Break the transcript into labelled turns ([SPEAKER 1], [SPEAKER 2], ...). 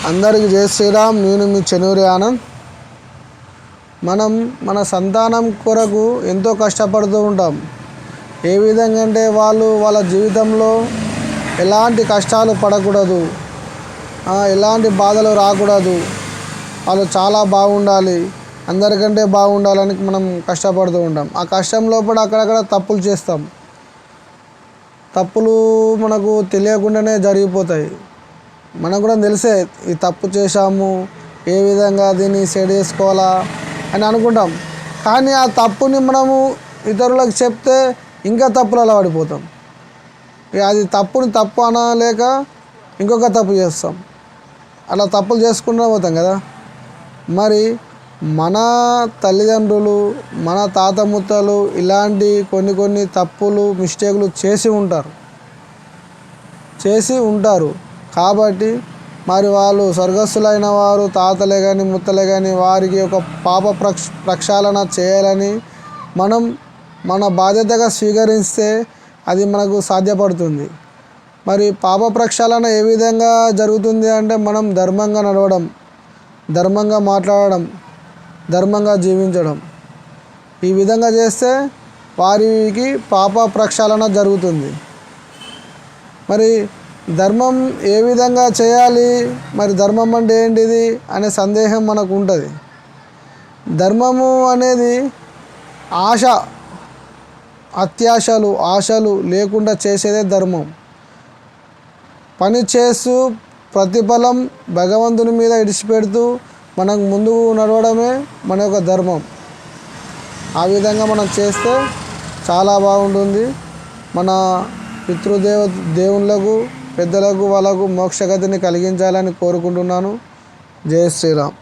[SPEAKER 1] అందరికీ జై శ్రీరామ్. నేను మీ చెన్నూరి ఆనంద్. మనం మన సంతానం కొరకు ఎంతో కష్టపడుతూ ఉంటాం. ఏ విధంగా అంటే వాళ్ళ జీవితంలో ఎలాంటి కష్టాలు పడకూడదు, ఎలాంటి బాధలు రాకూడదు, వాళ్ళు చాలా బాగుండాలి, అందరికంటే బాగుండాలని మనం కష్టపడుతూ ఉంటాం. ఆ కష్టం లోపల అక్కడక్కడ తప్పులు చేస్తాం. తప్పులు మనకు తెలియకుండానే జరిగిపోతాయి. మనకు కూడా తెలిసే ఈ తప్పు చేశాము, ఏ విధంగా దీన్ని సెట్ చేసుకోవాలా అని అనుకుంటాం. కానీ ఆ తప్పుని మనము ఇతరులకు చెప్తే ఇంకా తప్పులు అలా పడిపోతాం. అది తప్పుని తప్పు అనలేక ఇంకొక తప్పు చేస్తాం. అలా తప్పులు చేసుకుంటూ పోతాం కదా. మరి మన తల్లిదండ్రులు, మన తాత ముత్తలు ఇలాంటి కొన్ని తప్పులు, మిస్టేకులు చేసి ఉంటారు. కాబట్టి మరి వాళ్ళు స్వర్గస్థులైన వారు తాతలే కానీ ముత్తలే కానీ వారికి ఒక పాప ప్రక్షాళన చేయాలని మనం మన బాధ్యతగా స్వీకరిస్తే అది మనకు సాధ్యపడుతుంది. మరి పాప ప్రక్షాళన ఏ విధంగా జరుగుతుంది అంటే మనం ధర్మంగా నడవడం, ధర్మంగా మాట్లాడడం, ధర్మంగా జీవించడం. ఈ విధంగా చేస్తే వారికి పాప ప్రక్షాళన జరుగుతుంది. మరి ధర్మం ఏ విధంగా చేయాలి, మరి ధర్మం అంటే ఏంటిది అనే సందేహం మనకు ఉంటుంది. ధర్మము అనేది ఆశలు లేకుండా చేసేదే ధర్మం. పని చేస్తూ ప్రతిఫలం భగవంతుని మీద ఇడిచిపెడుతూ మనకు ముందుకు నడవడమే మన యొక్క ధర్మం. ఆ విధంగా మనం చేస్తే చాలా బాగుంటుంది. మన దేవుళ్ళకు, పెద్దలకు వాళ్ళకు మోక్షగతిని కలిగించాలని కోరుకుంటున్నాను. జై శ్రీరామ్.